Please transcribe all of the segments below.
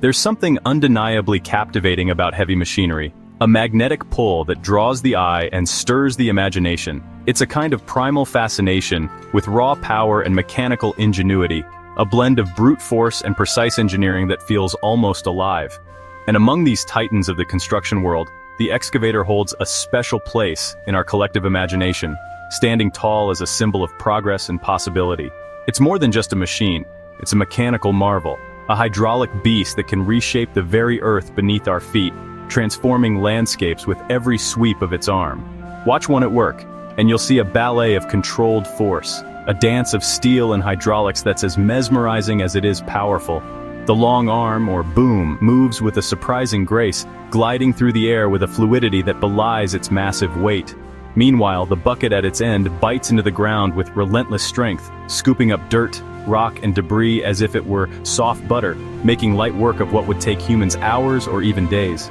There's something undeniably captivating about heavy machinery, a magnetic pull that draws the eye and stirs the imagination. It's a kind of primal fascination with raw power and mechanical ingenuity, a blend of brute force and precise engineering that feels almost alive. And among these titans of the construction world, the excavator holds a special place in our collective imagination, standing tall as a symbol of progress and possibility. It's more than just a machine, it's a mechanical marvel, a hydraulic beast that can reshape the very earth beneath our feet, transforming landscapes with every sweep of its arm. Watch one at work, and you'll see a ballet of controlled force, a dance of steel and hydraulics that's as mesmerizing as it is powerful. The long arm, or boom, moves with a surprising grace, gliding through the air with a fluidity that belies its massive weight. Meanwhile, the bucket at its end bites into the ground with relentless strength, scooping up dirt, rock, and debris as if it were soft butter, making light work of what would take humans hours or even days.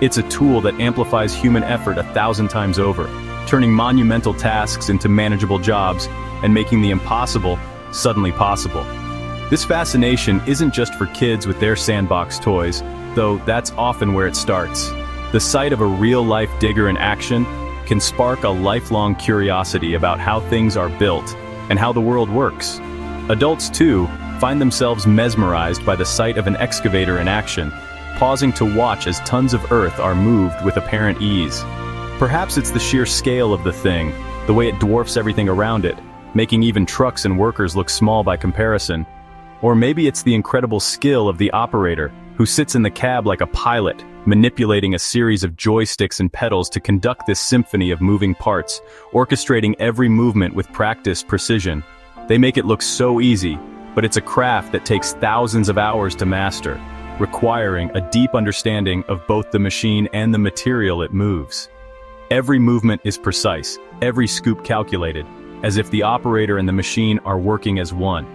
It's a tool that amplifies human effort 1,000 times over, turning monumental tasks into manageable jobs and making the impossible suddenly possible. This fascination isn't just for kids with their sandbox toys, though that's often where it starts. The sight of a real-life digger in action can spark a lifelong curiosity about how things are built and how the world works. Adults, too, find themselves mesmerized by the sight of an excavator in action, pausing to watch as tons of earth are moved with apparent ease. Perhaps it's the sheer scale of the thing, the way it dwarfs everything around it, making even trucks and workers look small by comparison. Or maybe it's the incredible skill of the operator, who sits in the cab like a pilot, manipulating a series of joysticks and pedals to conduct this symphony of moving parts, orchestrating every movement with practiced precision. They make it look so easy, but it's a craft that takes thousands of hours to master, requiring a deep understanding of both the machine and the material it moves. Every movement is precise, every scoop calculated, as if the operator and the machine are working as one.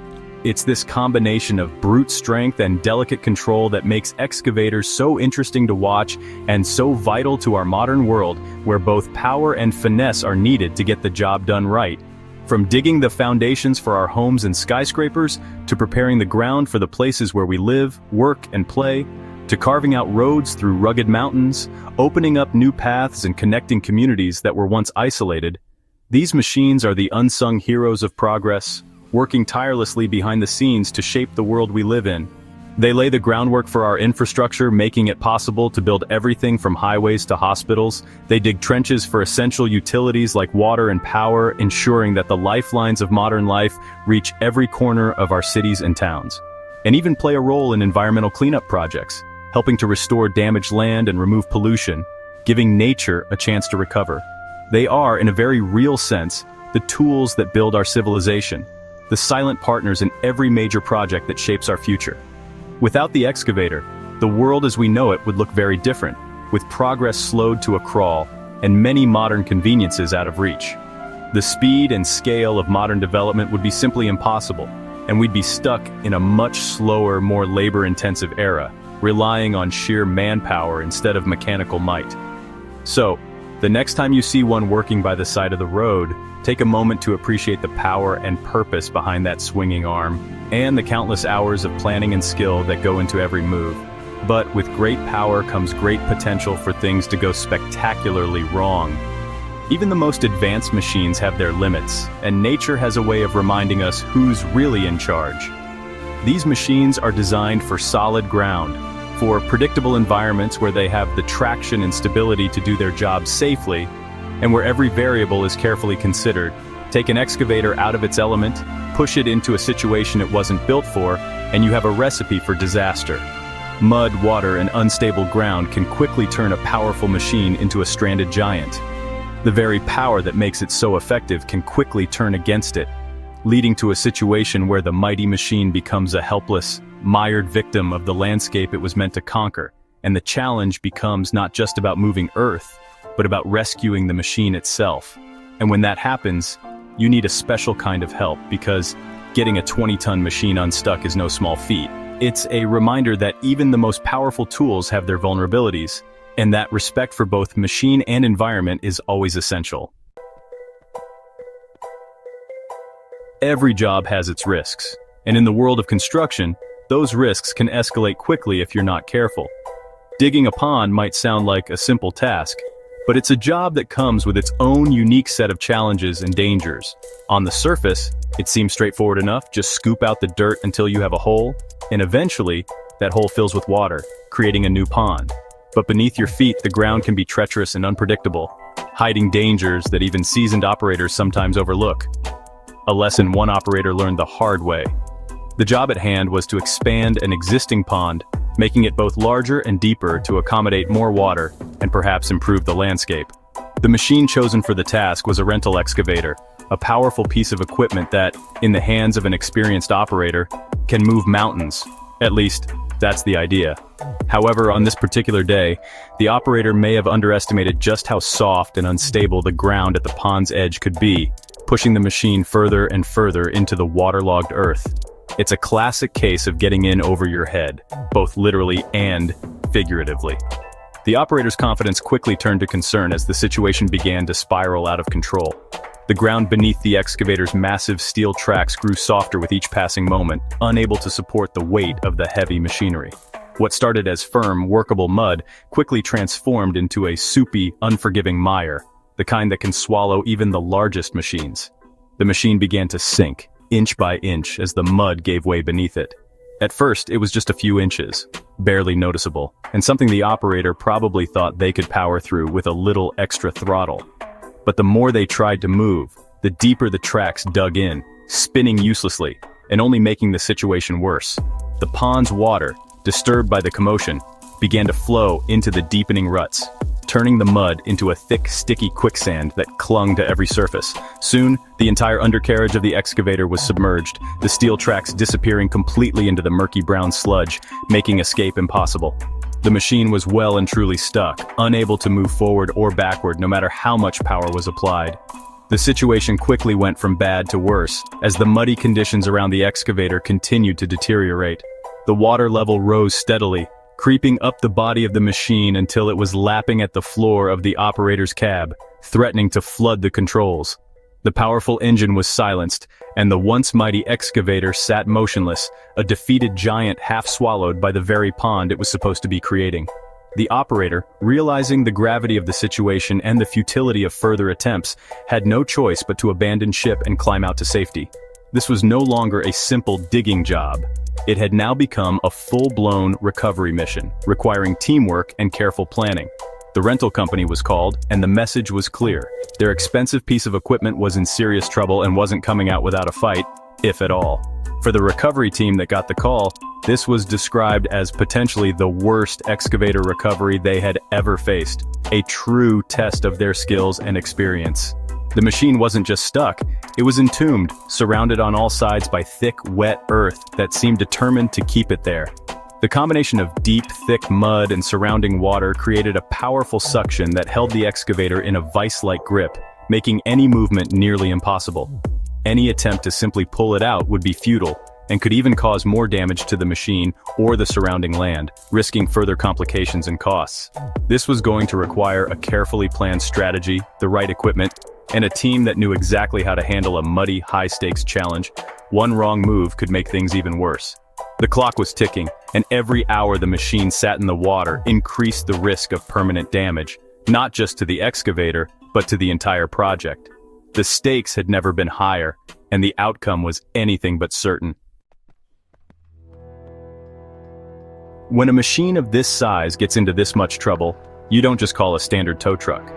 It's this combination of brute strength and delicate control that makes excavators so interesting to watch and so vital to our modern world, where both power and finesse are needed to get the job done right. From digging the foundations for our homes and skyscrapers, to preparing the ground for the places where we live, work, and play, to carving out roads through rugged mountains, opening up new paths and connecting communities that were once isolated, these machines are the unsung heroes of progress, working tirelessly behind the scenes to shape the world we live in. They lay the groundwork for our infrastructure, making it possible to build everything from highways to hospitals. They dig trenches for essential utilities like water and power, ensuring that the lifelines of modern life reach every corner of our cities and towns. And even play a role in environmental cleanup projects, helping to restore damaged land and remove pollution, giving nature a chance to recover. They are, in a very real sense, the tools that build our civilization, the silent partners in every major project that shapes our future. Without the excavator, the world as we know it would look very different, with progress slowed to a crawl and many modern conveniences out of reach. The speed and scale of modern development would be simply impossible, and we'd be stuck in a much slower, more labor-intensive era, relying on sheer manpower instead of mechanical might. So, the next time you see one working by the side of the road, take a moment to appreciate the power and purpose behind that swinging arm, and the countless hours of planning and skill that go into every move. But with great power comes great potential for things to go spectacularly wrong. Even the most advanced machines have their limits, and nature has a way of reminding us who's really in charge. These machines are designed for solid ground, for predictable environments where they have the traction and stability to do their job safely, and where every variable is carefully considered. Take an excavator out of its element, push it into a situation it wasn't built for, and you have a recipe for disaster. Mud, water, and unstable ground can quickly turn a powerful machine into a stranded giant. The very power that makes it so effective can quickly turn against it, leading to a situation where the mighty machine becomes a helpless, mired victim of the landscape it was meant to conquer, and the challenge becomes not just about moving earth, but about rescuing the machine itself. And when that happens, you need a special kind of help, because getting a 20-ton machine unstuck is no small feat. It's a reminder that even the most powerful tools have their vulnerabilities, and that respect for both machine and environment is always essential. Every job has its risks, and in the world of construction, those risks can escalate quickly if you're not careful. Digging a pond might sound like a simple task, but it's a job that comes with its own unique set of challenges and dangers. On the surface, it seems straightforward enough. Just scoop out the dirt until you have a hole, and eventually, that hole fills with water, creating a new pond. But beneath your feet, the ground can be treacherous and unpredictable, hiding dangers that even seasoned operators sometimes overlook. A lesson one operator learned the hard way. The job at hand was to expand an existing pond, making it both larger and deeper to accommodate more water and perhaps improve the landscape. The machine chosen for the task was a rental excavator, a powerful piece of equipment that, in the hands of an experienced operator, can move mountains. At least, that's the idea. However, on this particular day, the operator may have underestimated just how soft and unstable the ground at the pond's edge could be, pushing the machine further and further into the waterlogged earth. It's a classic case of getting in over your head, both literally and figuratively. The operator's confidence quickly turned to concern as the situation began to spiral out of control. The ground beneath the excavator's massive steel tracks grew softer with each passing moment, unable to support the weight of the heavy machinery. What started as firm, workable mud quickly transformed into a soupy, unforgiving mire, the kind that can swallow even the largest machines. The machine began to sink, inch by inch, as the mud gave way beneath it. At first, it was just a few inches, barely noticeable, and something the operator probably thought they could power through with a little extra throttle. But the more they tried to move, the deeper the tracks dug in, spinning uselessly, and only making the situation worse. The pond's water, disturbed by the commotion, began to flow into the deepening ruts, turning the mud into a thick, sticky quicksand that clung to every surface. Soon, the entire undercarriage of the excavator was submerged, the steel tracks disappearing completely into the murky brown sludge, making escape impossible. The machine was well and truly stuck, unable to move forward or backward no matter how much power was applied. The situation quickly went from bad to worse, as the muddy conditions around the excavator continued to deteriorate. The water level rose steadily, creeping up the body of the machine until it was lapping at the floor of the operator's cab, threatening to flood the controls. The powerful engine was silenced, and the once mighty excavator sat motionless, a defeated giant half swallowed by the very pond it was supposed to be creating. The operator, realizing the gravity of the situation and the futility of further attempts, had no choice but to abandon ship and climb out to safety. This was no longer a simple digging job. It had now become a full-blown recovery mission, requiring teamwork and careful planning. The rental company was called, and the message was clear. Their expensive piece of equipment was in serious trouble and wasn't coming out without a fight, if at all. For the recovery team that got the call, this was described as potentially the worst excavator recovery they had ever faced, a true test of their skills and experience. The machine wasn't just stuck, it was entombed, surrounded on all sides by thick, wet earth that seemed determined to keep it there. The combination of deep, thick mud and surrounding water created a powerful suction that held the excavator in a vice-like grip, making any movement nearly impossible. Any attempt to simply pull it out would be futile, and could even cause more damage to the machine or the surrounding land, risking further complications and costs. This was going to require a carefully planned strategy, the right equipment, and a team that knew exactly how to handle a muddy, high-stakes challenge. One wrong move could make things even worse. The clock was ticking, and every hour the machine sat in the water increased the risk of permanent damage, not just to the excavator, but to the entire project. The stakes had never been higher, and the outcome was anything but certain. When a machine of this size gets into this much trouble, you don't just call a standard tow truck.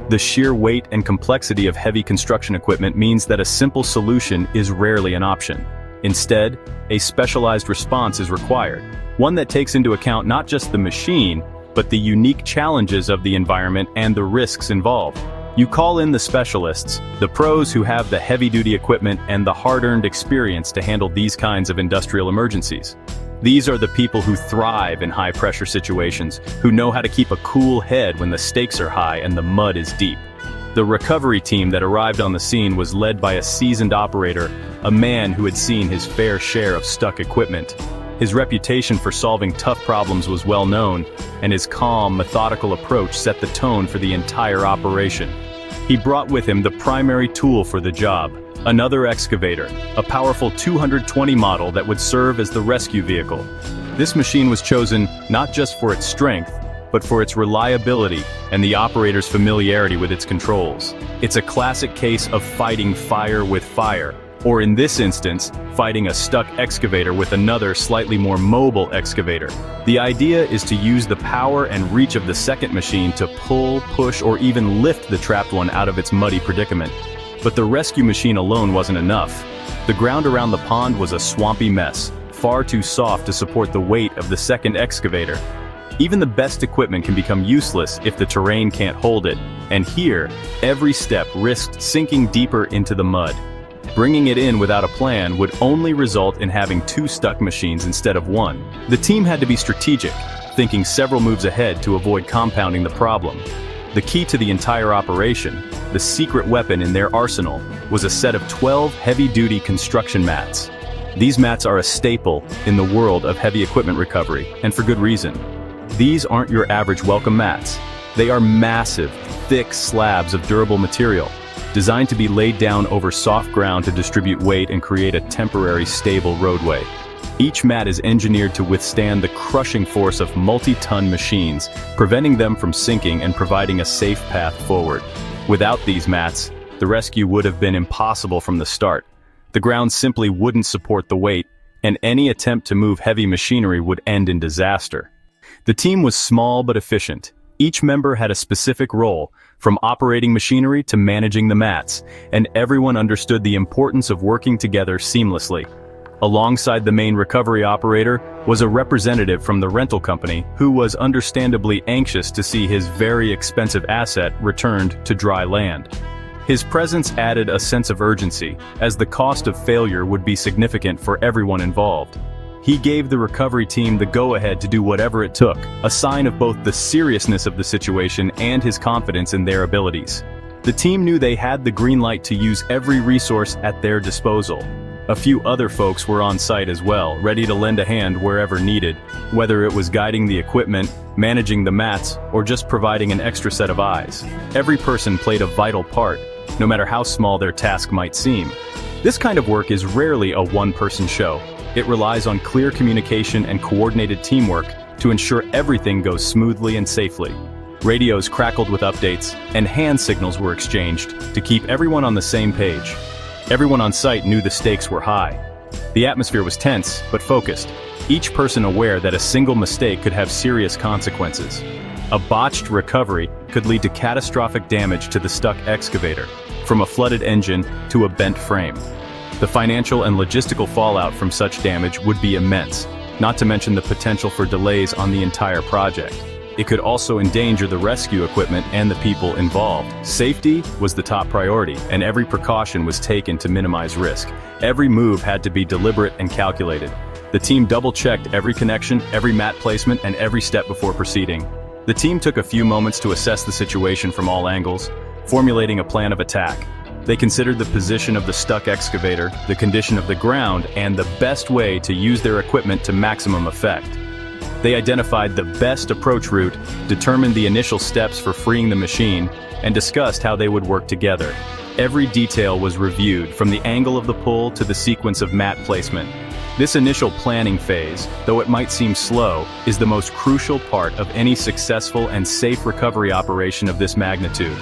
The sheer weight and complexity of heavy construction equipment means that a simple solution is rarely an option. Instead, a specialized response is required, one that takes into account not just the machine, but the unique challenges of the environment and the risks involved. You call in the specialists, the pros who have the heavy-duty equipment and the hard-earned experience to handle these kinds of industrial emergencies. These are the people who thrive in high-pressure situations, who know how to keep a cool head when the stakes are high and the mud is deep. The recovery team that arrived on the scene was led by a seasoned operator, a man who had seen his fair share of stuck equipment. His reputation for solving tough problems was well known, and his calm, methodical approach set the tone for the entire operation. He brought with him the primary tool for the job, Another excavator, a powerful 220 model that would serve as the rescue vehicle. This machine was chosen not just for its strength, but for its reliability and the operator's familiarity with its controls. It's a classic case of fighting fire with fire, or in this instance, fighting a stuck excavator with another slightly more mobile excavator. The idea is to use the power and reach of the second machine to pull, push, or even lift the trapped one out of its muddy predicament. But the rescue machine alone wasn't enough. The ground around the pond was a swampy mess, far too soft to support the weight of the second excavator. Even the best equipment can become useless if the terrain can't hold it, and here, every step risked sinking deeper into the mud. Bringing it in without a plan would only result in having two stuck machines instead of one. The team had to be strategic, thinking several moves ahead to avoid compounding the problem. The key to the entire operation, the secret weapon in their arsenal, was a set of 12 heavy-duty construction mats. These mats are a staple in the world of heavy equipment recovery, and for good reason. These aren't your average welcome mats. They are massive, thick slabs of durable material, designed to be laid down over soft ground to distribute weight and create a temporary stable roadway. Each mat is engineered to withstand the crushing force of multi-ton machines, preventing them from sinking and providing a safe path forward. Without these mats, the rescue would have been impossible from the start. The ground simply wouldn't support the weight, and any attempt to move heavy machinery would end in disaster. The team was small but efficient. Each member had a specific role, from operating machinery to managing the mats, and everyone understood the importance of working together seamlessly. Alongside the main recovery operator was a representative from the rental company who was understandably anxious to see his very expensive asset returned to dry land. His presence added a sense of urgency, as the cost of failure would be significant for everyone involved. He gave the recovery team the go-ahead to do whatever it took, a sign of both the seriousness of the situation and his confidence in their abilities. The team knew they had the green light to use every resource at their disposal. A few other folks were on site as well, ready to lend a hand wherever needed, whether it was guiding the equipment, managing the mats, or just providing an extra set of eyes. Every person played a vital part, no matter how small their task might seem. This kind of work is rarely a one-person show. It relies on clear communication and coordinated teamwork to ensure everything goes smoothly and safely. Radios crackled with updates, and hand signals were exchanged to keep everyone on the same page. Everyone on site knew the stakes were high. The atmosphere was tense, but focused, each person aware that a single mistake could have serious consequences. A botched recovery could lead to catastrophic damage to the stuck excavator, from a flooded engine to a bent frame. The financial and logistical fallout from such damage would be immense, not to mention the potential for delays on the entire project. It could also endanger the rescue equipment and the people involved. Safety was the top priority, and every precaution was taken to minimize risk. Every move had to be deliberate and calculated. The team double-checked every connection, every mat placement, and every step before proceeding. The team took a few moments to assess the situation from all angles, formulating a plan of attack. They considered the position of the stuck excavator, the condition of the ground, and the best way to use their equipment to maximum effect. They identified the best approach route, determined the initial steps for freeing the machine, and discussed how they would work together. Every detail was reviewed, from the angle of the pull to the sequence of mat placement. This initial planning phase, though it might seem slow, is the most crucial part of any successful and safe recovery operation of this magnitude.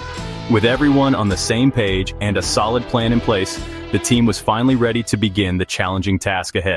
With everyone on the same page and a solid plan in place, the team was finally ready to begin the challenging task ahead.